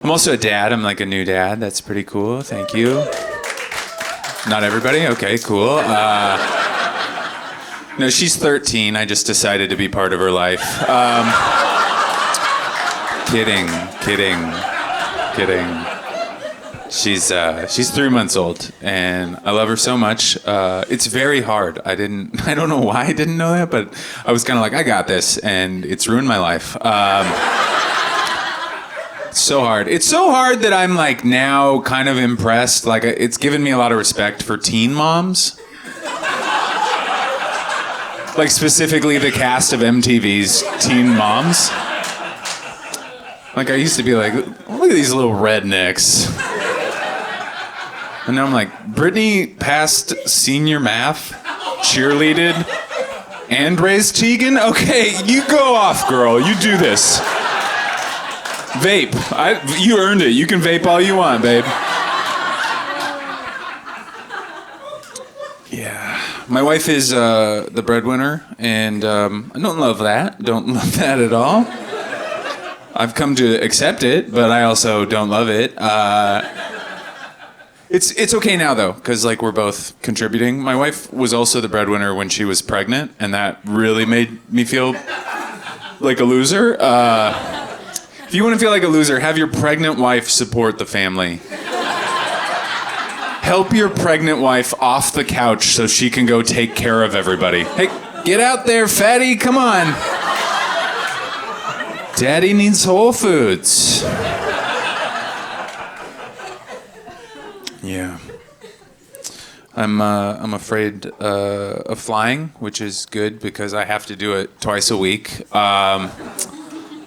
I'm also a dad. I'm like a new dad. That's pretty cool. Thank you. Not everybody? Okay, cool. No, she's 13. I just decided to be part of her life. Kidding. She's 3 months old, and I love her so much. It's very hard. I don't know why I didn't know that, but I was kind of like, I got this, and it's ruined my life. So hard. It's so hard that I'm like now kind of impressed. Like it's given me a lot of respect for teen moms. Like specifically the cast of MTV's Teen Moms. Like I used to be like, look at these little rednecks. And now I'm like, Brittany passed senior math, cheerleaded, and raised Tegan? Okay, you go off, girl. You do this. Vape. You earned it. You can vape all you want, babe. Yeah. My wife is the breadwinner, and I don't love that. Don't love that at all. I've come to accept it, but I also don't love it. It's okay now, though, because like we're both contributing. My wife was also the breadwinner when she was pregnant, and that really made me feel like a loser. If you want to feel like a loser, have your pregnant wife support the family. Help your pregnant wife off the couch so she can go take care of everybody. Hey, get out there, fatty, come on. Daddy needs Whole Foods. Yeah. I'm afraid of flying, which is good because I have to do it twice a week.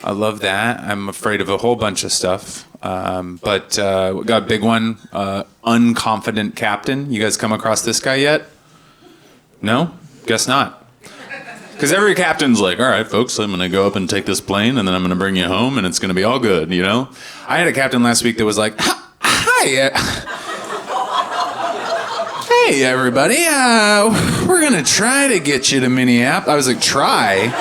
I love that. I'm afraid of a whole bunch of stuff. But we got a big one, unconfident captain. You guys come across this guy yet? No? Guess not. Because every captain's like, all right, folks, I'm going to go up and take this plane, and then I'm going to bring you home, and it's going to be all good, you know? I had a captain last week that was like, hi, hey, everybody, we're going to try to get you to Minneapolis. I was like, try?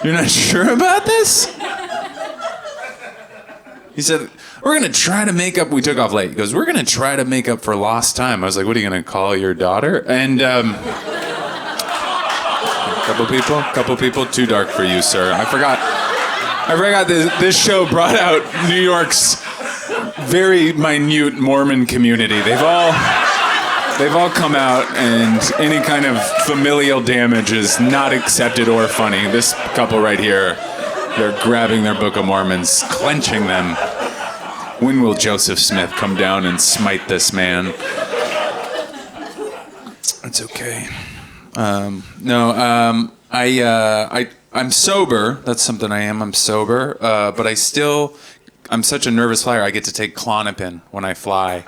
You're not sure about this? He said, we're going to try to make up. We took off late. He goes, we're going to try to make up for lost time. I was like, what are you going to call your daughter? And couple people, too dark for you, sir. I forgot this show brought out New York's very minute Mormon community. They've all come out, and any kind of familial damage is not accepted or funny. This couple right here, they're grabbing their Book of Mormons, clenching them. When will Joseph Smith come down and smite this man? It's okay. I'm sober. That's something I am. I'm sober. But I'm such a nervous flyer. I get to take Klonopin when I fly.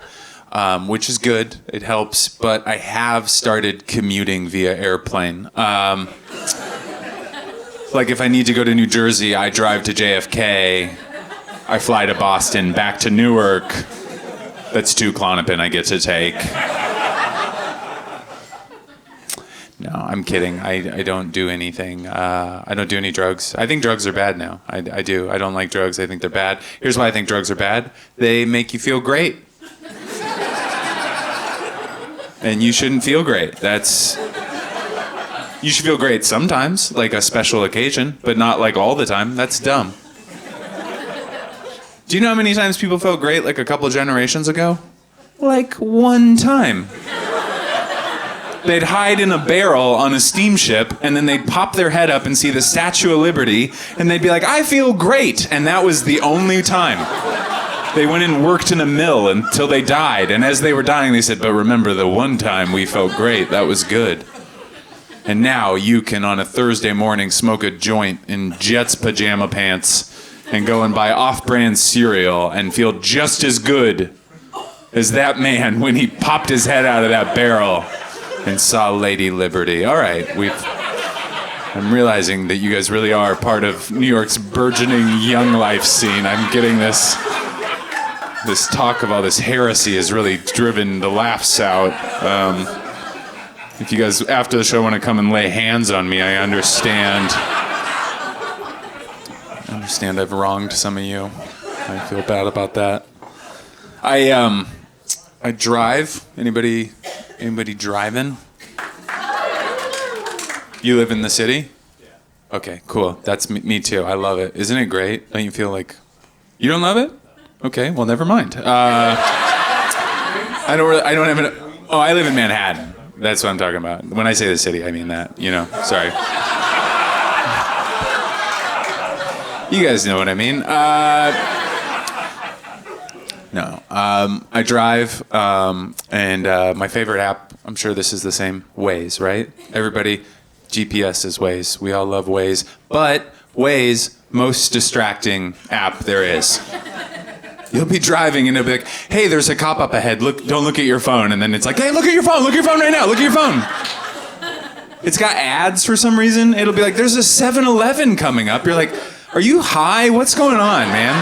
Which is good. It helps, but I have started commuting via airplane. Like if I need to go to New Jersey, I drive to JFK, I fly to Boston, back to Newark. That's 2 Klonopin I get to take. No, I'm kidding. I don't do anything. I don't do any drugs. I think drugs are bad now. I do. I don't like drugs. I think they're bad. Here's why I think drugs are bad. They make you feel great. And you shouldn't feel great. You should feel great sometimes, like a special occasion, but not like all the time. That's dumb. Do you know how many times people felt great like a couple of generations ago? Like one time. They'd hide in a barrel on a steamship, and then they'd pop their head up and see the Statue of Liberty, and they'd be like, I feel great. And that was the only time. They went and worked in a mill until they died. And as they were dying, they said, but remember the one time we felt great. That was good. And now you can, on a Thursday morning, smoke a joint in Jets pajama pants and go and buy off-brand cereal and feel just as good as that man when he popped his head out of that barrel and saw Lady Liberty. All right, I'm realizing that you guys really are part of New York's burgeoning young life scene. I'm getting this talk of all this heresy has really driven the laughs out. If you guys, after the show, want to come and lay hands on me, I understand. I've wronged some of you. I feel bad about that. I drive. Anybody driving? You live in the city? Yeah. Okay, cool. That's me too. I love it. Isn't it great? Don't you feel like you don't love it? Okay, well, never mind. I don't have an. Oh, I live in Manhattan. That's what I'm talking about. When I say the city, I mean that. Sorry. You guys know what I mean. No. I drive, and my favorite app, I'm sure this is the same, Waze, right? Everybody, GPS is Waze. We all love Waze. But Waze, most distracting app there is. You'll be driving and it'll be like, hey, there's a cop up ahead. Don't look at your phone. And then it's like, hey, look at your phone. Look at your phone right now. Look at your phone. It's got ads for some reason. It'll be like, there's a 7-Eleven coming up. You're like, are you high? What's going on, man?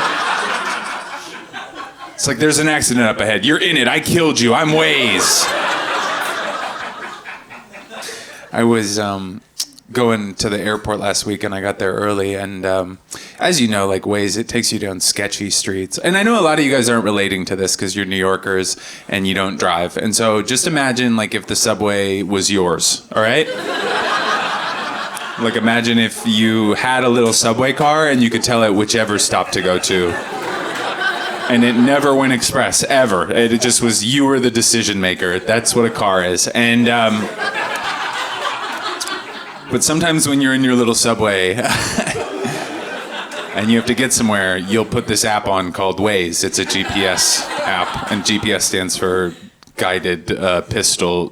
It's like, there's an accident up ahead. You're in it. I killed you. I'm Waze. I was going to the airport last week and I got there early. And as you know, like Waze, it takes you down sketchy streets. And I know a lot of you guys aren't relating to this because you're New Yorkers and you don't drive. And so just imagine like if the subway was yours, all right? Like imagine if you had a little subway car and you could tell it whichever stop to go to. And it never went express, ever. It just was, you were the decision maker. That's what a car is. And, but sometimes when you're in your little subway and you have to get somewhere, you'll put this app on called Waze. It's a GPS app, and GPS stands for guided pistol.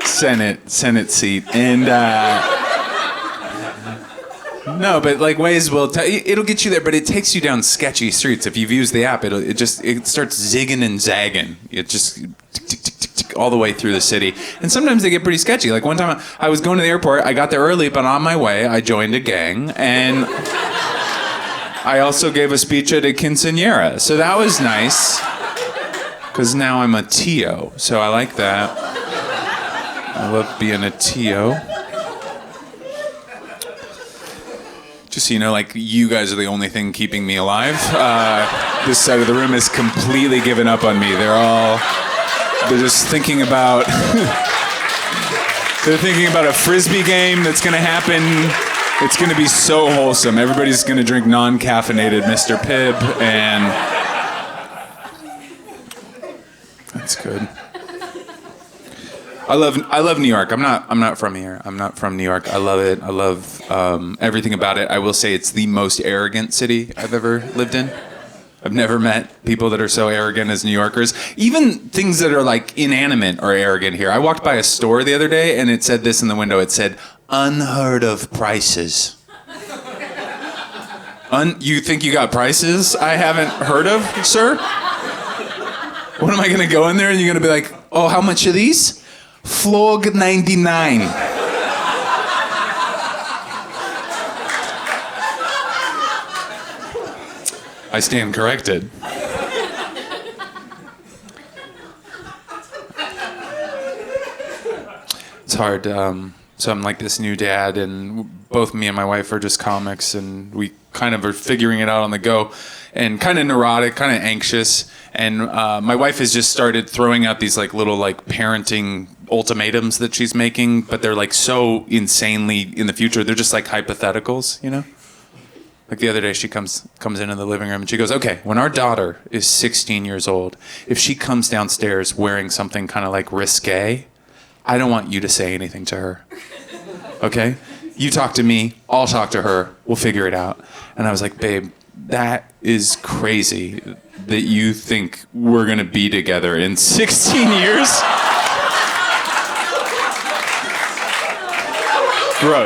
Senate seat. And no, but like Waze will it'll get you there, but it takes you down sketchy streets. If you've used the app, it starts zigging and zagging. It just tick, tick, tick, tick, tick, all the way through the city. And sometimes they get pretty sketchy. Like one time I was going to the airport, I got there early, but on my way I joined a gang, and I also gave a speech at a quinceañera. So that was nice, because now I'm a Tio, so I like that. I love being a Tio. Just so you know, like, you guys are the only thing keeping me alive. This side of the room has completely given up on me. They're just thinking about, they're thinking about a Frisbee game that's gonna happen. It's gonna be so wholesome. Everybody's gonna drink non-caffeinated Mr. Pibb, and that's good. I love New York. I'm not from here. I'm not from New York. I love it. I love everything about it. I will say it's the most arrogant city I've ever lived in. I've never met people that are so arrogant as New Yorkers. Even things that are like inanimate are arrogant here. I walked by a store the other day and it said this in the window. It said, unheard of prices. You think you got prices I haven't heard of, sir? What am I going to go in there and you're going to be like, oh, how much are these? Flog 99. I stand corrected. It's hard. So I'm like this new dad, and both me and my wife are just comics, and we kind of are figuring it out on the go, and kind of neurotic, kind of anxious. And my wife has just started throwing out these like little like parenting ultimatums that she's making, but they're like so insanely in the future. They're just like hypotheticals, you know? Like the other day she comes into the living room and she goes, okay, when our daughter is 16 years old, if she comes downstairs wearing something kind of like risque, I don't want you to say anything to her. Okay? You talk to me, I'll talk to her, we'll figure it out. And I was like, babe, that is crazy that you think we're gonna be together in 16 years? Gross.